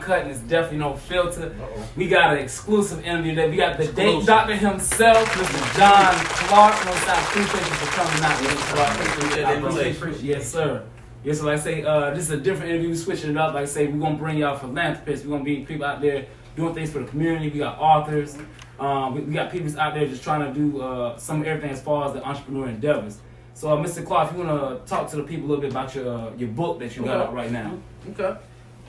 uncut and it's definitely no filter. We got an exclusive interview that we got the date doctor himself, Mr. John Clark. No time, appreciate you for coming out. Yes, sir. Yes, so like I say, this is a different interview. We're switching it up. Like I say, we're gonna bring y'all philanthropists. We're gonna be people out there doing things for the community. We got authors. We got people out there just trying to do some of everything as far as the entrepreneur endeavors. So, Mr. Clark, if you want to talk to the people a little bit about your book that you got out right now. Okay.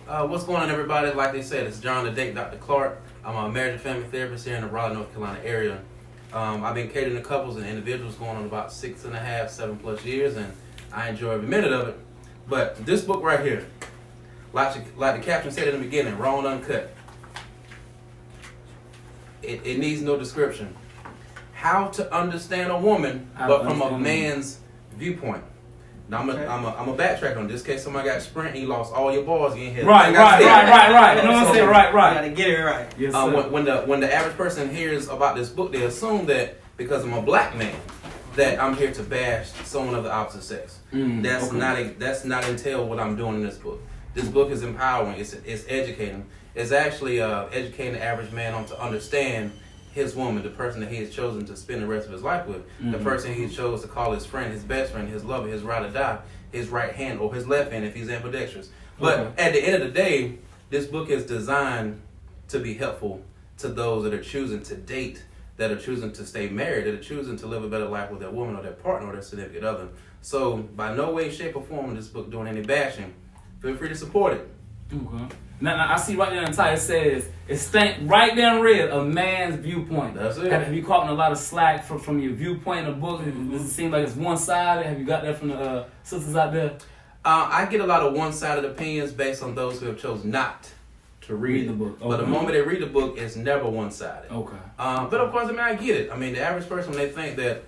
What's going on, everybody? Like they said, it's John the Date Dr. Clark. I'm a marriage and family therapist here in the Raleigh, North Carolina area. I've been catering to couples and individuals going on about 6.5, 7+ years, and I enjoy every minute of it. But this book right here, like the caption said in the beginning, raw and uncut. It needs no description. How to understand a woman, but from a man's viewpoint. Now I'm a backtrack on this case. Somebody got sprint and you lost all your balls. You ain't hit. Right. You know what I'm saying? Right. You gotta get it right. Yes, sir. When the average person hears about this book, they assume that because I'm a black man, that I'm here to bash someone of the opposite sex. That's not entail what I'm doing in this book. This book is empowering. It's educating. It's actually educating the average man on to understand his woman, the person that he has chosen to spend the rest of his life with, the person he chose to call his friend, his best friend, his lover, his ride or die, his right hand or his left hand if he's ambidextrous. But at the end of the day, this book is designed to be helpful to those that are choosing to date, that are choosing to stay married, that are choosing to live a better life with their woman or their partner or their significant other. So by no way, shape, or form is this book doing any bashing. Feel free to support it. Okay. Now I see right there in the title it says, it's right there in red, a man's viewpoint. That's it. Have you caught in a lot of slack from your viewpoint in the book? Does it seem like it's one-sided? Have you got that from the sisters out there? I get a lot of one-sided opinions based on those who have chosen not to read the book. Okay. But the moment they read the book, it's never one-sided. Okay. But of course, I get it. The average person, when they think that,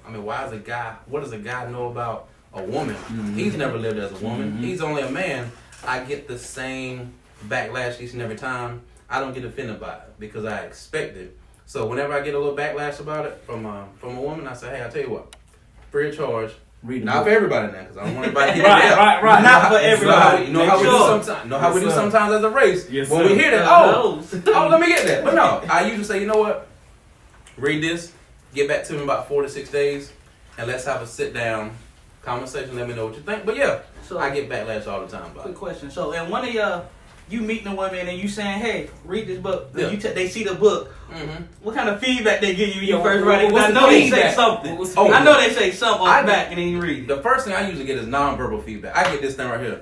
what does a guy know about a woman? He's never lived as a woman. He's only a man. I get the same backlash each and every time. I don't get offended by it because I expect it. So whenever I get a little backlash about it from a woman, I say, hey, I'll tell you what, free of charge. Not for everybody now, because I don't want everybody to get right. Not for everybody. You know how we do sometimes. Know how we do sometimes as a race. Yes, when sir. we hear that, let me get that. But no, I usually say, you know what? Read this, get back to me in about 4 to 6 days, and let's have a sit down conversation. Let me know what you think. But yeah, so I get backlash all the time about it. Quick question. So, and one of you meeting the women and you saying, hey, read this book. Yeah. They see the book. What kind of feedback they give you when you first what- write it? what's I the know they feedback? say something. What's the I know they say something off back and then you read it. The first thing I usually get is nonverbal feedback. I get this thing right here.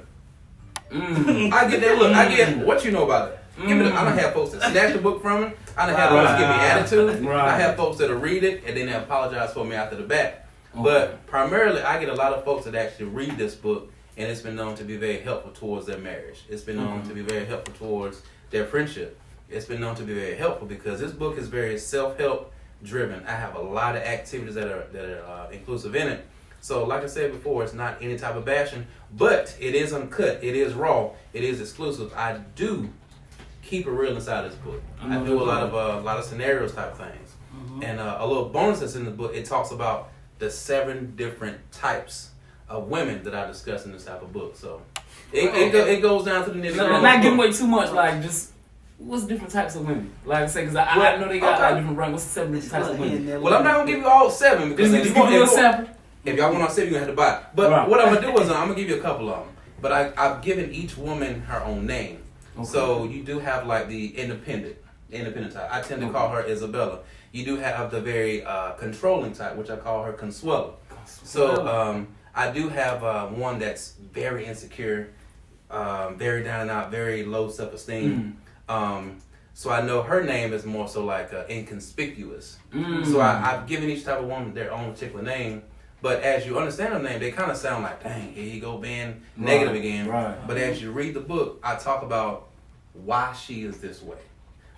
I get that look. I get what you know about it. Give me I don't have folks that snatch the book from me. I don't have folks give me attitude. Right. I have folks that'll read it and then they apologize for me after the back. But primarily, I get a lot of folks that actually read this book, and it's been known to be very helpful towards their marriage. It's been known to be very helpful towards their friendship. It's been known to be very helpful because this book is very self-help driven. I have a lot of activities that are inclusive in it. So like I said before, it's not any type of bashing, but it is uncut. It is raw. It is exclusive. I do keep it real inside this book. I do a lot of scenarios type things. And a little bonus that's in the book, it talks about the 7 different types of women that I discuss in this type of book. So it goes down to the nitty-gritty. Not giving away too much, like just what's different types of women? Like I say, because I know they got like different ranks. What's the 7 different types of women? Well, I'm not gonna give you all 7 because Just give you a sample. If y'all want on 7, you're gonna have to buy it. But what I'm gonna do is I'm gonna give you a couple of them. But I've given each woman her own name. Okay. So you do have like the independent type. I tend to call her Isabella. You do have the very controlling type, which I call her Consuelo. So I do have one that's very insecure, very down and out, very low self-esteem. So I know her name is more so like inconspicuous. So I've given each type of woman their own particular name. But as you understand her name, they kind of sound like, dang, here you go being negative again. Right. But as you read the book, I talk about why she is this way.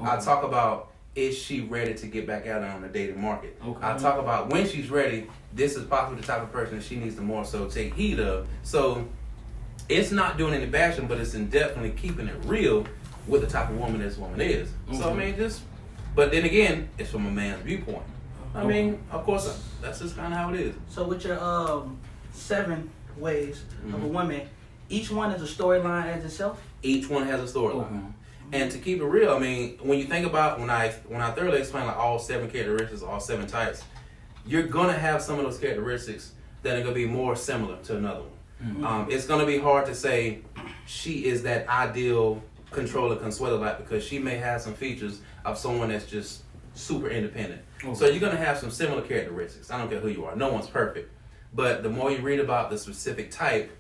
I talk about, is she ready to get back out on the dating market? I talk about when she's ready, this is possibly the type of person that she needs to more so take heed of. So it's not doing any bashing, but it's in definitely keeping it real with the type of woman this woman is. So but then again, it's from a man's viewpoint. Of course, that's just kind of how it is. So with your 7 ways of a woman, each one is a storyline as itself? Each one has a storyline. And to keep it real, I mean, when you think about when I thoroughly explain like all 7 characteristics, all 7 types, you're gonna have some of those characteristics that are gonna be more similar to another one. It's gonna be hard to say she is that ideal controller consuelo because she may have some features of someone that's just super independent. Okay. So you're gonna have some similar characteristics. I don't care who you are. No one's perfect. But the more you read about the specific type,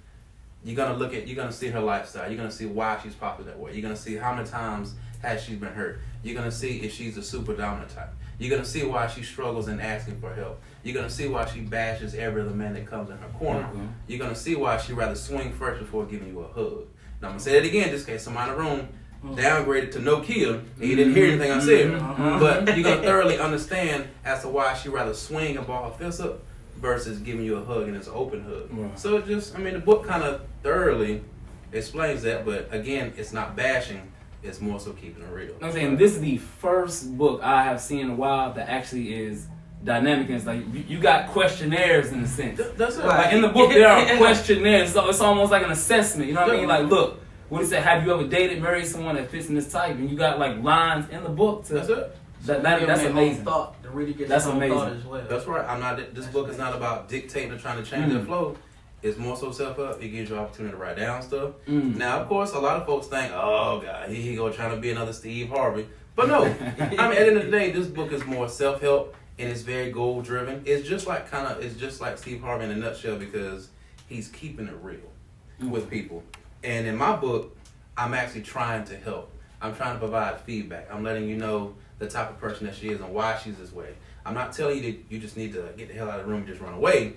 you're gonna see her lifestyle. You're gonna see why she's popular that way. You're gonna see how many times has she been hurt. You're gonna see if she's a super dominant type. You're gonna see why she struggles in asking for help. You're gonna see why she bashes every other man that comes in her corner. Mm-hmm. You're gonna see why she rather swing first before giving you a hug. Now I'm gonna say that again, just in case somebody in the room downgraded to no kill, and he didn't hear anything I said. But you're gonna thoroughly understand as to why she rather swing and ball her fist up versus giving you a hug, and it's an open hug. Wow. So it just, I mean, the book kind of thoroughly explains that, but again, it's not bashing, it's more so keeping it real. I'm saying this is the first book I have seen in a while that actually is dynamic, and it's like you got questionnaires in a sense. That's it. Like in the book, there are questionnaires, so it's almost like an assessment, you know what I mean? Like, look, what is it? Have you ever dated, married someone that fits in this type? And you got like lines in the book to. That's it. That's amazing. Thought, the reader gets that's his own amazing. thought as well. That's right. This book is not about dictating or trying to change their flow. It's more so self-help. It gives you an opportunity to write down stuff. Now, of course, a lot of folks think, oh, God, here he go trying to be another Steve Harvey. But no. I mean, at the end of the day, this book is more self-help, and it's very goal-driven. It's just like Steve Harvey in a nutshell because he's keeping it real with people. And in my book, I'm actually trying to help. I'm trying to provide feedback. I'm letting you know the type of person that she is and why she's this way. I'm not telling you that you just need to get the hell out of the room and just run away,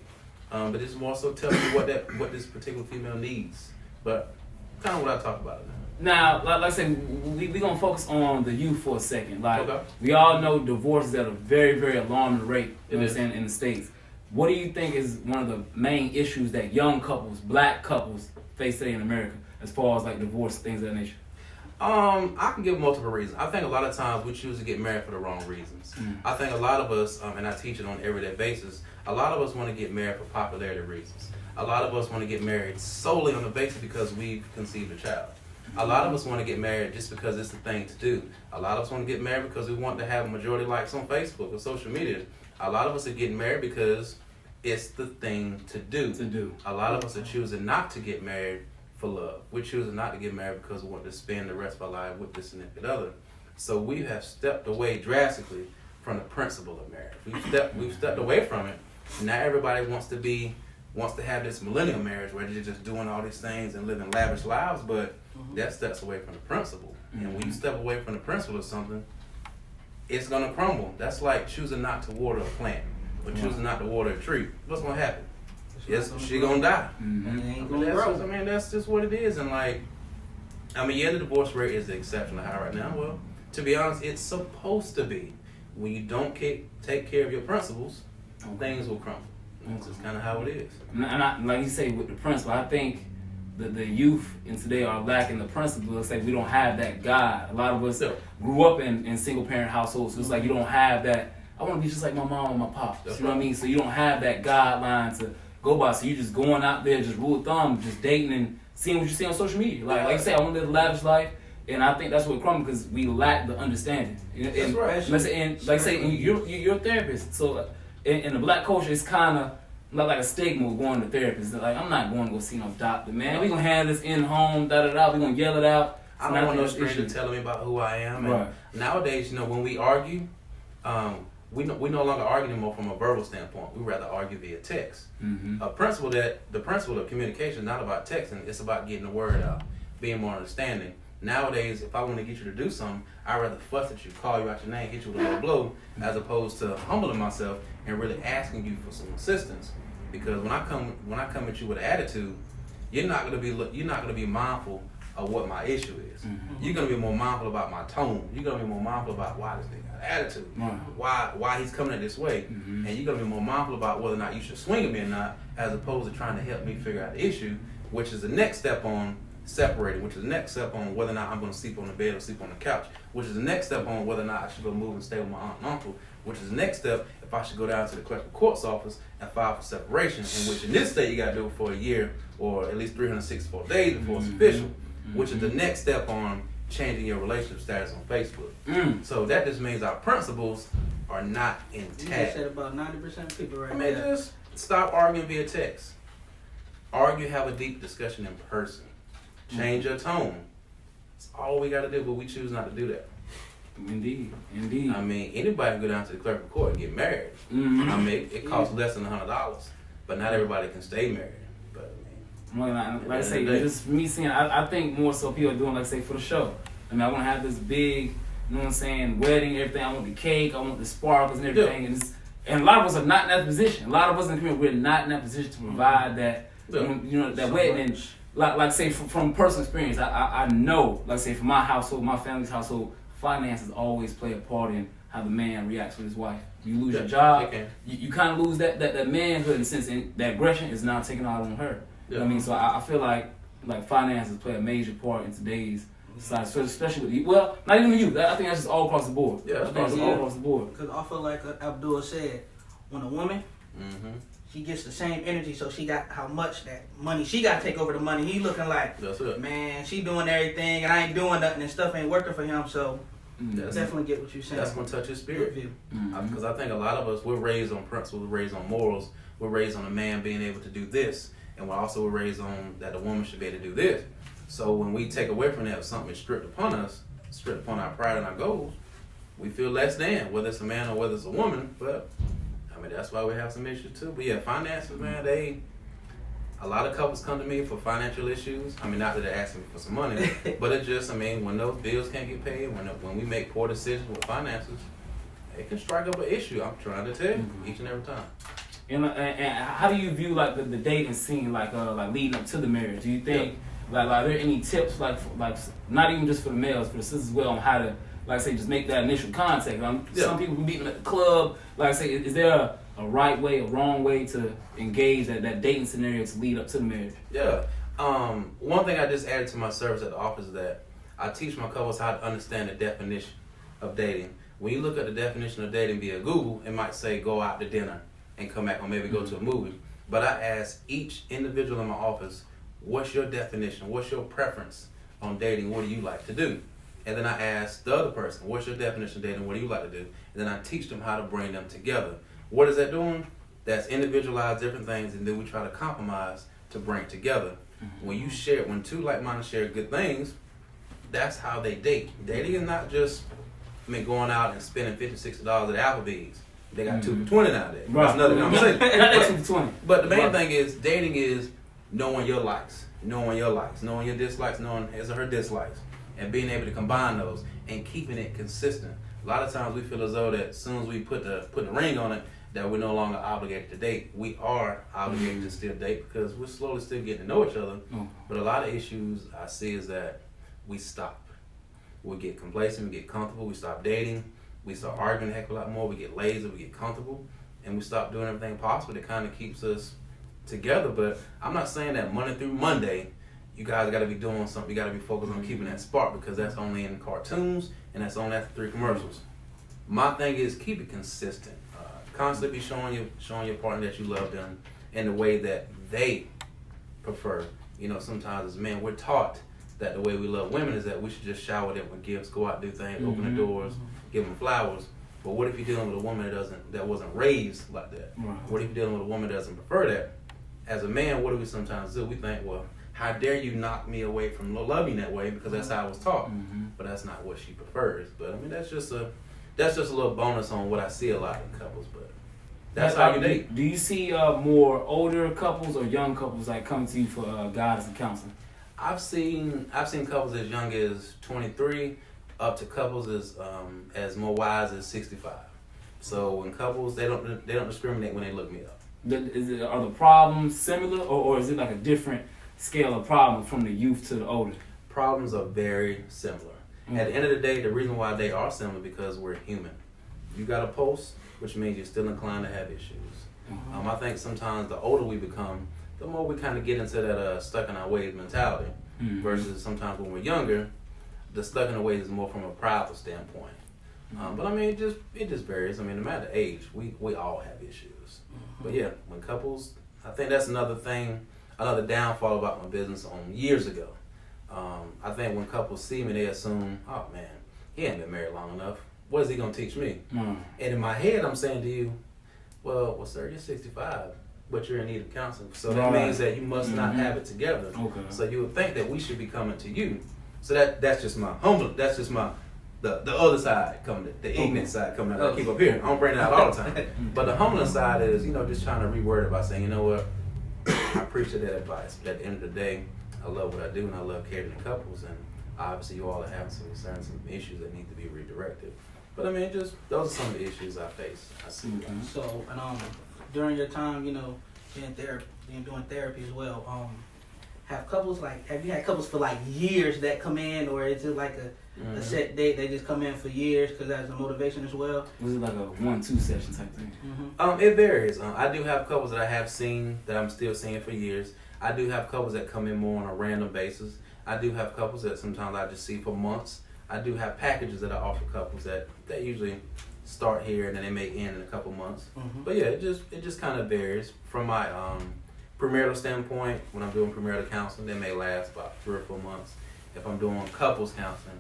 but it's more so telling you what this particular female needs. But kind of what I talk about now. Now, like I said, we're going to focus on the youth for a second. Like, okay. We all know divorce is at a very, very alarming rate, you know what I'm saying, in the States. What do you think is one of the main issues that young couples, black couples, face today in America as far as like divorce, things of that nature? I can give multiple reasons. I think a lot of times we choose to get married for the wrong reasons. I think a lot of us, and I teach it on an everyday basis, a lot of us want to get married for popularity reasons. A lot of us want to get married solely on the basis because we've conceived a child. A lot of us want to get married just because it's the thing to do. A lot of us want to get married because we want to have a majority likes on Facebook or social media. A lot of us are getting married because it's the thing to do. A lot of us are choosing not to get married for love. We're choosing not to get married because we want to spend the rest of our life with this and that other. So we have stepped away drastically from the principle of marriage. We've stepped away from it. Now everybody wants to have this millennial marriage where they're just doing all these things and living lavish lives, but that steps away from the principle. And when you step away from the principle of something, it's gonna crumble. That's like choosing not to water a plant or choosing not to water a tree. What's gonna happen? Yes, she gonna die. That's just what it is. And like, the divorce rate is exceptionally high right now. Well, to be honest, it's supposed to be. When you don't take care of your principles, things will crumble. That's just kind of how it is. And like you say, with the principle, I think the youth in today are lacking the principle. It's like we don't have that God. A lot of us grew up in single parent households, so it's like you don't have that. I want to be just like my mom and my pops. You know what I mean? So you don't have that guideline to go by. So you're just going out there, just rule of thumb, just dating and seeing what you see on social media. Like you say, I want to live a lavish life, and I think that's what crumbles because we lack the understanding. That's right. And like I say, you're a therapist. So in the black culture, it's kind of not like a stigma of going to therapists. Like, I'm not going to go see no doctor, man. We're going to have this in home, We're going to yell it out. I don't want no stranger telling me about who I am. Right. And nowadays, when we argue, we no longer argue anymore from a verbal standpoint. We rather argue via text. The principle of communication is not about texting. It's about getting the word out, being more understanding. Nowadays, if I want to get you to do something, I'd rather fuss at you, call you out your name, hit you with a low blow, as opposed to humbling myself and really asking you for some assistance. Because when I come at you with an attitude, you're not gonna be mindful of what my issue is. You're gonna be more mindful about my tone. You're gonna be more mindful about why this nigga got an attitude, why he's coming at this way, and you're gonna be more mindful about whether or not you should swing at me or not, as opposed to trying to help me figure out the issue, which is the next step on separating, which is the next step on whether or not I'm going to sleep on the bed or sleep on the couch, which is the next step on whether or not I should go move and stay with my aunt and uncle, which is the next step if I should go down to the clerk of court's office and file for separation, in which in this state you got to do it for a year or at least 364 days before it's official, which is the next step on changing your relationship status on Facebook. So that just means our principles are not You just intact. said about 90% of people right I mean, there. just stop arguing via text. Argue, have a deep discussion in person. Change your tone. That's all we got to do, but we choose not to do that. Indeed. Indeed. I mean, anybody can go down to the clerk of court and get married. Mm-hmm. I mean, it costs less than $100, but not everybody can stay married. But I mean, Well, like I say, end of the day. just me seeing, I think more so people are doing, like say, for the show. I mean, I want to have this big, you know what I'm saying, wedding, everything. I want the cake, I want the sparkles and everything. Yeah. And a lot of us are not in that position. A lot of us in the community, we're not in that position to provide that, Yeah. you know, that So wedding. much. And like say, from personal experience, I know, like say, from my household, my family's household, finances always play a part in how the man reacts with his wife. You lose your Yeah, job, they can. you kind of lose that manhood in a sense, and that aggression is now taken out on her. You know what I mean? So I feel like finances play a major part in today's society, so especially with well, not even youth. I think that's just all across the board. Yeah, I think it's all across the board. Because I feel like Abdul said, when a woman, mm-hmm. she gets the same energy, so she got how much that money, she got to take over the money. He looking like, That's it. man, she doing everything, and I ain't doing nothing, and stuff ain't working for him, so That's, definitely get what you're saying. that's going to touch his spirit. Good view. Because I think a lot of us, we're raised on principles, we're raised on morals, we're raised on a man being able to do this, and we're raised on that a woman should be able to do this. So when we take away from that, if something is stripped upon us, stripped upon our pride and our goals, we feel less than, whether it's a man or whether it's a woman. But I mean, that's why we have some issues too. But yeah, finances, man, a lot of couples come to me for financial issues. I mean, not that they're asking me for some money, but it's just, I mean, when those bills can't get paid, when we make poor decisions with finances, it can strike up an issue. I'm trying to tell you, each and every time. And how do you view like the dating scene, like leading up to the marriage? Do you think like are there any tips like not even just for the males, for the sisters as well, on how to like say just make that initial contact? Some people meet them at the club. Like I say, is there a right way, a wrong way to engage that dating scenario to lead up to the marriage? Yeah. One thing I just added to my service at the office is that I teach my couples how to understand the definition of dating. When you look at the definition of dating via Google, it might say go out to dinner and come back or maybe go to a movie. But I ask each individual in my office, what's your definition? What's your preference on dating? What do you like to do? And then I ask the other person, what's your definition of dating? What do you like to do? And then I teach them how to bring them together. What is that doing? That's individualized different things, and then we try to compromise to bring together. Mm-hmm. When two like-minded share good things, that's how they date. Dating is not just going out and spending $50, $60 at Applebee's. They got 2 for $20 nowadays. Right. That's another conversation. That's 2 for $20. But the main thing is dating is knowing your likes, knowing your dislikes, knowing his or her dislikes, and being able to combine those and keeping it consistent. A lot of times we feel as though that as soon as we put the ring on it, that we're no longer obligated to date. We are obligated to still date because we're slowly still getting to know each other. But a lot of issues I see is that we stop. We get complacent, we get comfortable, we stop dating, we start arguing a heck of a lot more, we get lazy, we get comfortable, and we stop doing everything possible that kind of keeps us together. But I'm not saying that Monday through Monday, you guys got to be doing something, you got to be focused on keeping that spark, because that's only in cartoons and that's only after 3 commercials. My thing is keep it consistent. Constantly be showing your partner that you love them in the way that they prefer. You know, sometimes as men, we're taught that the way we love women is that we should just shower them with gifts, go out, do things, open the doors, give them flowers. But what if you're dealing with a woman that wasn't raised like that? Right. What if you're dealing with a woman that doesn't prefer that? As a man, what do we sometimes do? We think, well, how dare you knock me away from loving that way, because that's how I was taught. But that's not what she prefers. But I mean, that's just a little bonus on what I see a lot in couples. But that's how you date. Do you see more older couples or young couples like coming to you for guidance and counseling? I've seen couples as young as 23 up to couples as more wise as 65. So in couples, they don't discriminate when they look me up. Are the problems similar, or is it like a different scale of problem from the youth to the older? Problems are very similar. At the end of the day, the reason why they are similar is because we're human. You got a pulse, which means you're still inclined to have issues. I think sometimes the older we become, the more we kind of get into that stuck in our ways mentality. Versus sometimes when we're younger, the stuck in the ways is more from a prideful standpoint. But I mean, it just varies. I mean, no matter the age, we all have issues. But yeah, when couples, I think that's another downfall about my business on years ago. I think when couples see me, they assume, oh man, he ain't been married long enough. What is he gonna teach me? And in my head, I'm saying to you, well, sir, you're 65, but you're in need of counseling. So that means that you must not have it together. Okay. So you would think that we should be coming to you. So that's just my humble. That's just my the other side coming, the ignorant side coming out. I keep up here. I don't bring it out all the time. But the humbling side is, just trying to reword it by saying, you know what, I appreciate that advice. But at the end of the day, I love what I do and I love catering to couples. And obviously, you all are having some concerns, some issues that need to be redirected. But I mean, just those are some of the issues I face. I see. So, and during your time, doing therapy as well, have you had couples for like years that come in, or is it like a set date? They just come in for years because that's a motivation as well. Was it like a 1-2 session type thing? It varies. I do have couples that I have seen that I'm still seeing for years. I do have couples that come in more on a random basis. I do have couples that sometimes I just see for months. I do have packages that I offer couples that usually start here and then they may end in a couple months. But yeah, it just kind of varies. From my premarital standpoint, when I'm doing premarital counseling, they may last about 3 or 4 months. If I'm doing couples counseling,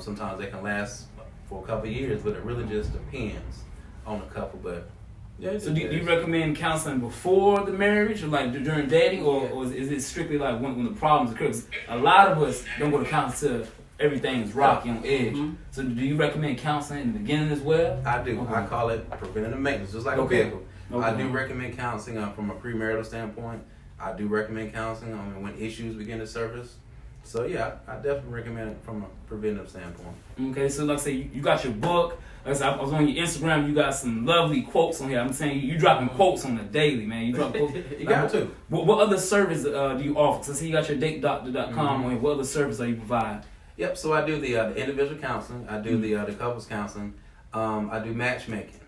sometimes they can last for a couple years, but it really just depends on the couple. But yeah. So do you recommend counseling before the marriage, or like during dating, or is it strictly like when the problems occur? 'Cause a lot of us don't go to counseling till everything's rocky on edge. So do you recommend counseling in the beginning as well? I do. Okay. I call it preventative maintenance, just like a vehicle. I do recommend counseling from a premarital standpoint. I do recommend counseling when issues begin to surface. So yeah, I definitely recommend it from a preventative standpoint. Okay, so like I say, you got your book. Like I said, I was on your Instagram. You got some lovely quotes on here. I'm saying you dropping quotes on the daily, man. You drop quotes. You got to. What other service do you offer? So see, you got your datedoctor.com on here. What other service do you provide? Yep. So I do the individual counseling. I do the couples counseling. I do matchmaking.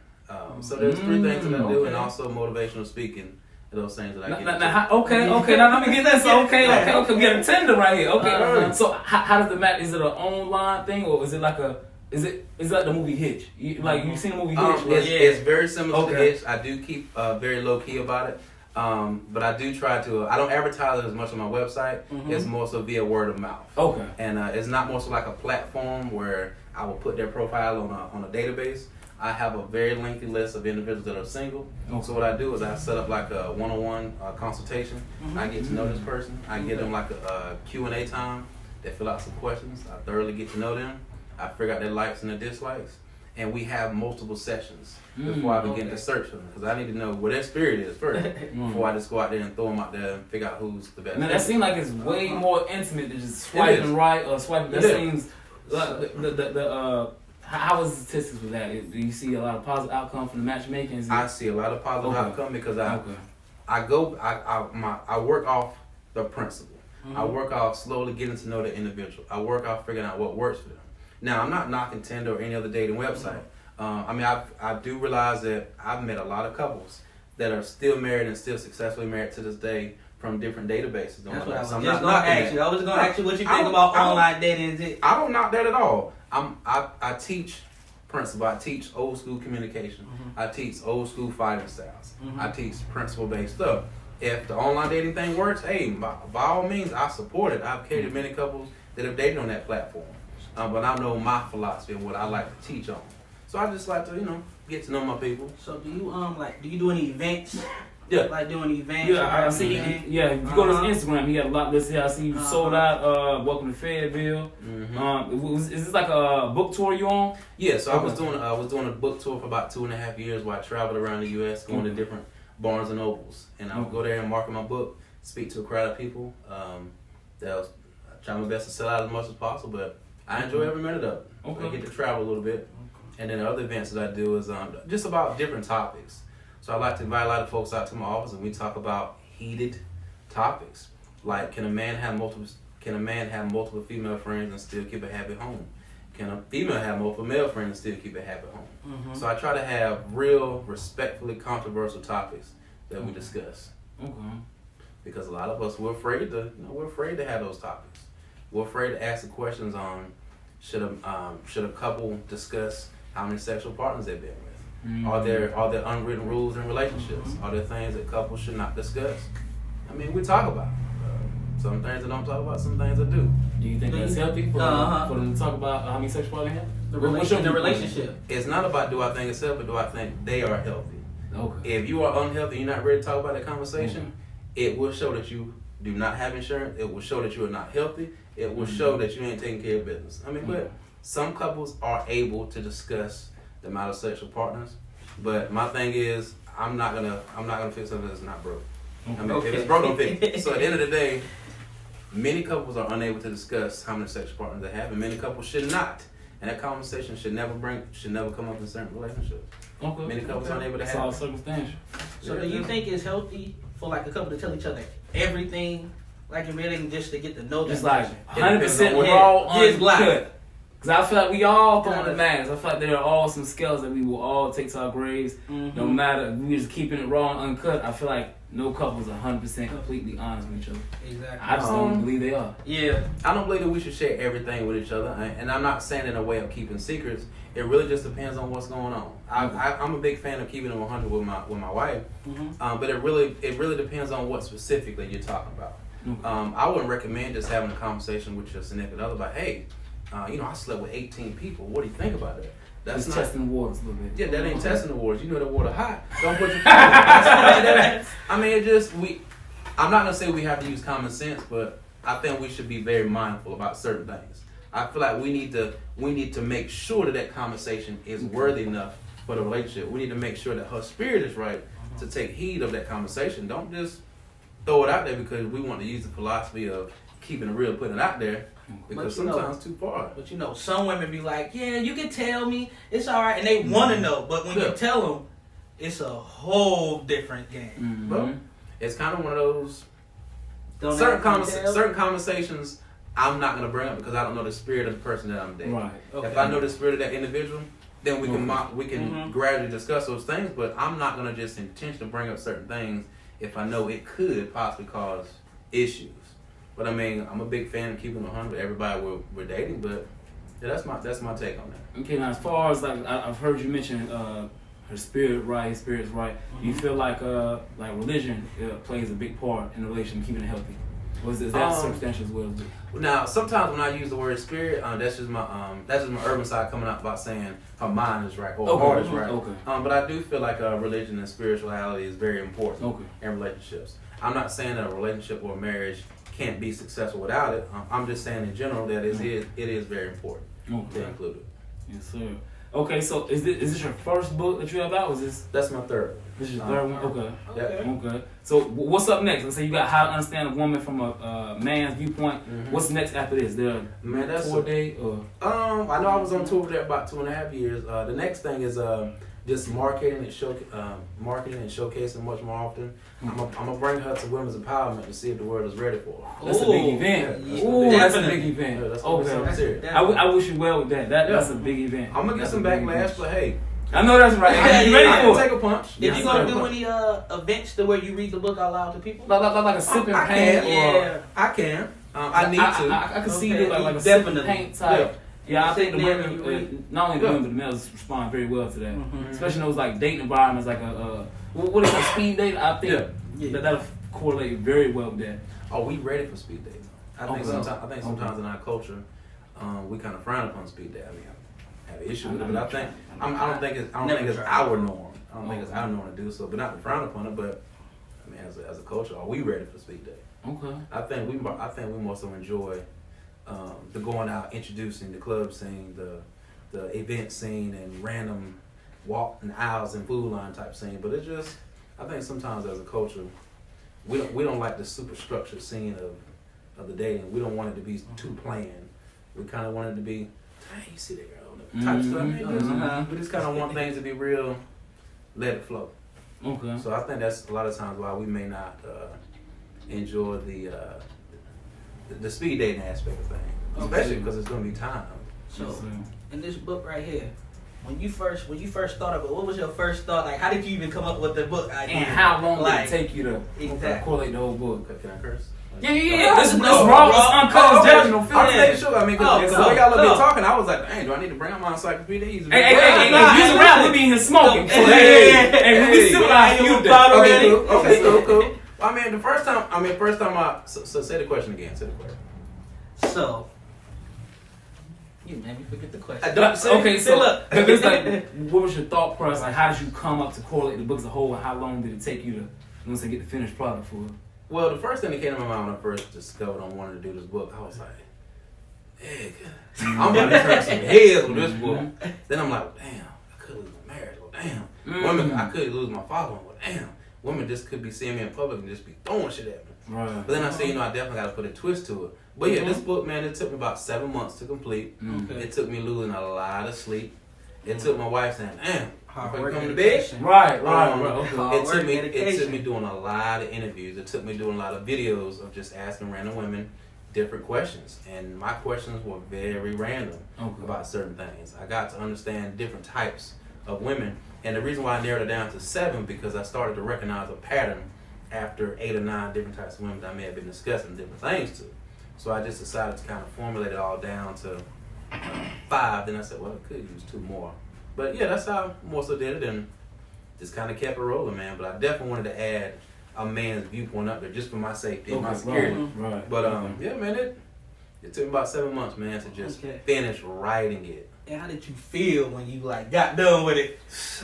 So there's 3 things that I do, and also motivational speaking. Those things that I get. Okay. Now let me get this. Okay. We got a tender right here. Okay. So how does the match? Is it an online thing, or is it like a? Is it like the movie Hitch? You seen the movie Hitch? It's very similar to Hitch. I do keep very low key about it. But I do try to. I don't advertise it as much on my website. It's more so via word of mouth. Okay. And it's not more so like a platform where I will put their profile on a database. I have a very lengthy list of individuals that are single. So what I do is I set up like a one-on-one consultation. I get to know this person. I give them like a Q&A time. They fill out some questions. I thoroughly get to know them. I figure out their likes and their dislikes. And we have multiple sessions before I begin to search for them, because I need to know where their spirit is first before I just go out there and throw them out there and figure out who's the best. Now that seems like it's way more intimate than just swiping right or swiping. That seems like how is the statistics with that? Do you see a lot of positive outcome from the matchmaking? I see a lot of positive outcome because I work off the principle. I work off slowly getting to know the individual. I work off figuring out what works for them. Now, I'm not knocking Tinder or any other dating website. I do realize that I've met a lot of couples that are still married and still successfully married to this day from different databases. That's what I was just going to ask you. I was going to ask you what you think about online dating. I don't knock that at all. I teach principle. I teach old school communication. I teach old school fighting styles. I teach principle based stuff. If the online dating thing works, hey, by all means, I support it. I've catered many couples that have dated on that platform. But I know my philosophy and what I like to teach on. So I just like to, get to know my people. So do you do any events? Yeah. Like doing events? Yeah, I see. Yeah, if you go to his Instagram, he got a lot listed. I see you sold out. Welcome to Fayetteville. Is this like a book tour you on? Yeah. So I was doing a book tour for about 2.5 years, where I traveled around the U.S. going to different Barnes and Nobles, and I would go there and market my book, speak to a crowd of people. That was trying my best to sell out as much as possible, but I enjoy every minute of it. I get to travel a little bit, and then the other events that I do is just about different topics. So I like to invite a lot of folks out to my office, and we talk about heated topics, like can a man have multiple female friends and still keep a happy home? Can a female have multiple male friends and still keep a happy home? So I try to have real, respectfully controversial topics that we discuss. Because a lot of us we're afraid to have those topics. We're afraid to ask the questions on should a couple discuss how many sexual partners they've been with? Are there unwritten rules in relationships? Are there things that couples should not discuss? I mean, we talk about it. Some things I don't talk about, some things I do. Do you think that's healthy for them to talk about how many sexual partners they have? The relationship. It's not about do I think it's healthy, do I think they are healthy. Okay. If you are unhealthy, you're not ready to talk about that conversation, it will show that you do not have insurance. It will show that you are not healthy. It will show that you ain't taking care of business. I mean, but some couples are able to discuss the amount of sexual partners. But my thing is, I'm not gonna fix something that's not broke. I mean, if it's broke, don't fix it. So at the end of the day, many couples are unable to discuss how many sexual partners they have, and many couples should not. And that conversation should never come up in certain relationships. Okay. Many couples aren't able to It's have all it. circumstantial. So do you think it's healthy for like a couple to tell each other everything, like in meeting, just to get to know It's that like person? 100% we're Yeah. all It's black. uncut. Because I feel like we all throwing Yeah. the mask. I feel like there are all some skills that we will all take to our graves. No matter if we just keeping it raw and uncut. I feel like no couple is 100% completely honest with each other. Exactly. I just don't believe they are. Yeah. I don't believe that we should share everything with each other, and I'm not saying in a way of keeping secrets. It really just depends on what's going on. I'm a big fan of keeping it 100 with my wife, but it really depends on what specifically you're talking about. I wouldn't recommend just having a conversation with your significant other about, hey, I slept with 18 people. What do you think about that? That's Just not testing the waters a little bit. Yeah, that ain't testing the waters. You know the water hot. Don't put your foot in it. I mean, I'm not gonna say we have to use common sense, but I think we should be very mindful about certain things. I feel like we need to make sure that conversation is worthy enough for the relationship. We need to make sure that her spirit is right to take heed of that conversation. Don't just throw it out there because we want to use the philosophy of keeping it real, putting it out there. Because sometimes too far. But some women be like, yeah, you can tell me, it's all right, and they want to know. But when you tell them, it's a whole different game. But it's kind of one of those Don't certain have to conversations I'm not gonna bring up because I don't know the spirit of the person that I'm dating. Right. Okay. If I know the spirit of that individual, then we can gradually discuss those things. But I'm not gonna just intentionally bring up certain things if I know it could possibly cause issues. But I mean, I'm a big fan of keeping it 100 with everybody we're dating. But yeah, that's my take on that. Okay, now as far as like I've heard you mention her spirit's right. Do you feel like religion plays a big part in the relationship, keeping it healthy? Or is that circumstantial as well? Now, sometimes when I use the word spirit, that's just my urban side coming out about saying her mind is right or her heart is right. Okay. But I do feel like religion and spirituality is very important in relationships. I'm not saying that a relationship or a marriage can't be successful without it. I'm just saying in general that it is very important to include it. Yes, sir. Okay, so is this your first book that you have out? Or is this? That's my third. This is your third one. Okay. Yeah. Okay. So what's up next? Let's say you got How to Understand a Woman from a Man's Viewpoint. What's next after this? There a tour date or? I know I was on tour with that about 2.5 years. The next thing is just marketing and showcasing much more often. I'm gonna bring her to women's empowerment to see if the world is ready for her. That's a big event. That's a big event. Yeah, that's okay. I wish you well with that. That's a big event. I'm gonna get some backlash, but hey. I know that's right. You ready for it? Take a punch. Did you gonna do any events to where you read the book out loud to people? Like a sip and paint? I can. I need to. I can see it like a sip and paint type. Yeah, I think the women, not only the women, but the males respond very well to that. Especially in those like dating environments, like what is it, speed dating? I think that'll correlate very well with that. Are we ready for speed dating? I think sometimes in our culture, we kind of frown upon speed dating. I mean, I have an issue with it, but I don't think it's our norm. I don't think it's our norm to do so, but not to frown upon it. But I mean, as a culture, are we ready for speed dating? Okay. I think we more so enjoy the going out, introducing the club scene, the event scene, and random walk in aisles and food line type scene. But it's just, I think sometimes as a culture, we don't like the super structured scene of the dating. We don't want it to be too planned. We kind of want it to be, hey, you see that girl, type stuff. We just kind of want things to be real, let it flow. Okay. So I think that's a lot of times why we may not enjoy the speed dating aspect of things, especially because it's going to be time. So in this book right here, when you first thought of it, what was your first thought? Like, how did you even come up with the book idea? And how long did it take you to correlate the whole book? Can I curse? Yeah. This raw, it's uncut, it's judgmental. I'm making sure. I mean, because the way y'all been talking, I was like, dang, do I need to bring out my encyclopedia? Hey, you's around, we be in here smoking. Hey, we civilized you. Okay, cool. First time I say the question again. Say the question. So, you made me forget the question. Okay, so look. it's like, what was your thought process? Like, how did you come up to correlate the book as a whole, and how long did it take you to, get the finished product for it? Well, the first thing that came to my mind when I first discovered I wanted to do this book, I was like, "Hey, I'm about to turn some heads with this book." Then I'm like, "Damn, I could lose my marriage. Well, damn, women, I could lose my father. Well, damn, women just could be seeing me in public and just be throwing shit at me." Right. But then I said, I definitely got to put a twist to it. But yeah, this book, man, it took me about 7 months to complete. Okay. It took me losing a lot of sleep. It took my wife saying, "Damn, Hard before work, you come to bed." dedication. Right. Hard It work, took me dedication. doing a lot of interviews. It took me doing a lot of videos of just asking random women different questions. And my questions were very random about certain things. I got to understand different types of women. And the reason why I narrowed it down to 7, because I started to recognize a pattern after 8 or 9 different types of women that I may have been discussing different things to. So I just decided to kind of formulate it all down to 5. Then I said, well, I could use 2 more. But yeah, that's how I more so did it, and just kind of kept it rolling, man. But I definitely wanted to add a man's viewpoint up there just for my safety and my security. Right. But yeah, man, it took me about 7 months, man, to just finish writing it. And how did you feel when you got done with it?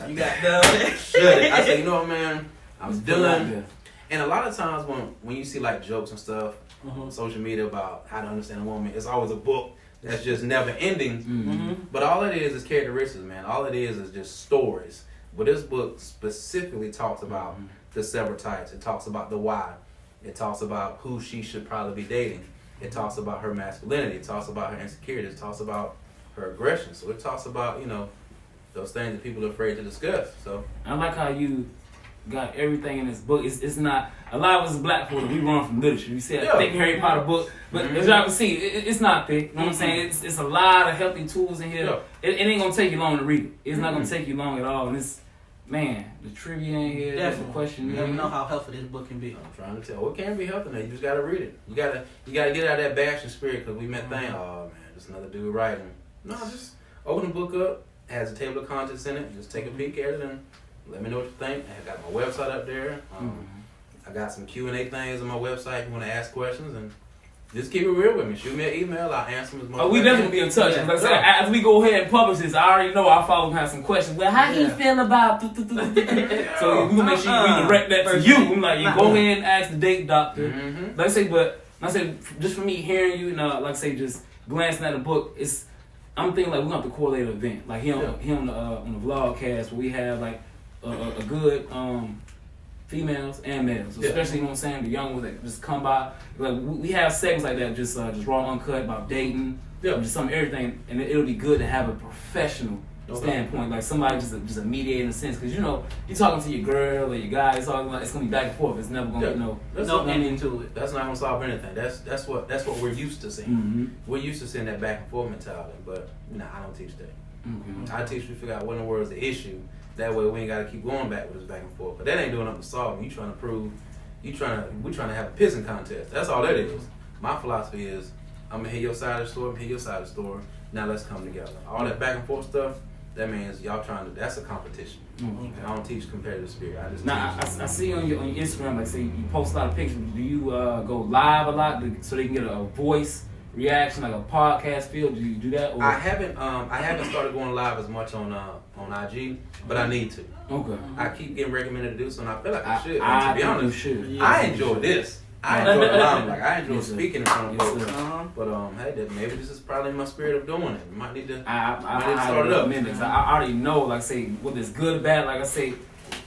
You got done with it? Shut it. I said, you know what, man, I'm done. And a lot of times when you see like jokes and stuff on social media about how to understand a woman, it's always a book that's just never ending. But all it is characteristics, man. All it is just stories. But this book specifically talks about the several types. It talks about the why. It talks about who she should probably be dating. It talks about her masculinity. It talks about her insecurities. It talks about her aggression. So it talks about, those things that people are afraid to discuss. So I like how you got everything in this book. It's not, a lot of us black folk, we run from literature. You see a thick Harry Potter book, but as y'all can see, it's not thick. You know what I'm saying? It's a lot of healthy tools in here. It ain't gonna take you long to read it. It's not gonna take you long at all. And it's, man, the trivia in here, Definitely. the question. You never know how helpful this book can be. I'm trying to tell. Well, it can be healthy now. You just gotta read it. You gotta get out of that bashing spirit, because we met thing. Oh man, just another dude writing. No, just open the book up. It has a table of contents in it. Just take a peek at it and let me know what you think. I got my website up there. I got some Q&A things on my website if you want to ask questions, and just keep it real with me. Shoot me an email. I'll answer them as much as I we can. definitely be in touch. Like I said, after we go ahead and publish this, I already know our followers have some questions. Well, how he feel about? So we gonna make sure we direct that to you. I'm like, you go ahead and ask the date doctor. Like I say, just for me hearing you and like I say, just glancing at the book, I'm thinking like we're gonna have to correlate an event. Like here on the vlogcast where we have like a good females and males, especially you know what I'm saying, the young ones that just come by. Like we have segments like that, just raw uncut about dating, just some everything, and it'll be good to have a professional standpoint, like somebody just a mediator in a sense, because you're talking to your girl or your guy, it's all like it's gonna be back and forth. It's never gonna be no ending to it. That's not gonna solve anything. That's what we're used to seeing. We're used to seeing that back and forth mentality, but I don't teach that. I teach you to figure out what in the world is the issue. That way we ain't gotta keep going back with this back and forth. But that ain't doing nothing to solve. You trying to prove, we're trying to have a pissing contest. That's all that is. My philosophy is, I'm gonna hear your side of the story, I'm gonna hear your side of the story. Now let's come together. All that back and forth stuff, that means y'all that's a competition. I don't teach competitive spirit. I just I see on your Instagram, like say you post a lot of pictures. Do you go live a lot so they can get a voice reaction, like a podcast feel? Do you do that? Or? I haven't started going live as much on IG, but I need to. Okay. I keep getting recommended to do so, and I feel like I should. To be honest, yes, I enjoy this. I enjoy the limelight. I enjoy speaking in front of folks. But hey, maybe this is probably my spirit of doing it. Might need to. I start it up. I already know, like say, whether it's good or bad. Like I say,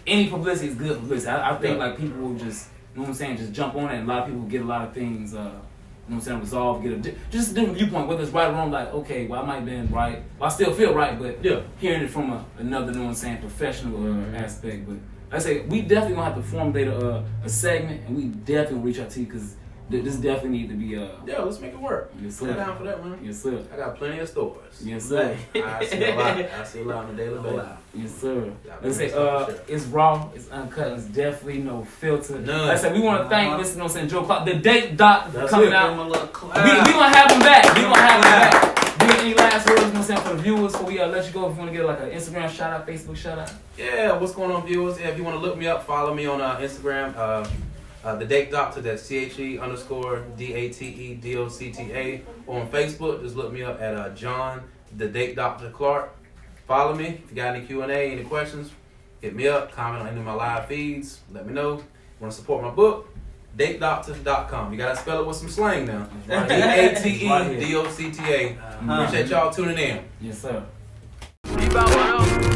any publicity is good publicity. I think like people will just, you know what I'm saying, just jump on it, and a lot of people get a lot of things. You know what I'm saying, resolve, get just a different viewpoint, whether it's right or wrong, like, okay, well, I might have been right, well, I still feel right, but hearing it from another, you know what I'm saying, professional aspect. But like I say, we definitely gonna have to formulate a segment, and we definitely reach out to you, because this definitely need to be let's make it work. Yes, sir. Down for that, man. Yes, sir. I got plenty of stories. Yes, sir. I see a lot on a daily basis. Yes, sir. Let's say it's raw, it's uncut, it's definitely no filter. None. Like I said, we want to thank this, you know what I'm saying, Joe Clark, the date doctor for coming out. We gonna have him back. We gonna have him back. Do you have any last words, you know what I'm saying, for the viewers before we let you go? If you want to get like an Instagram shout out, Facebook shout out. Yeah, what's going on, viewers? Yeah, if you want to look me up, follow me on Instagram. The Date Doctor, that's THE_DATEDOCTA. On Facebook, just look me up at John the Date Doctor Clark. Follow me. If you got any Q&A, any questions, hit me up. Comment on any of my live feeds. Let me know. Want to support my book? DateDoctor.com. You gotta spell it with some slang now. DATEDOCTA. Appreciate y'all tuning in. Yes, sir. Keep out what else, bitch.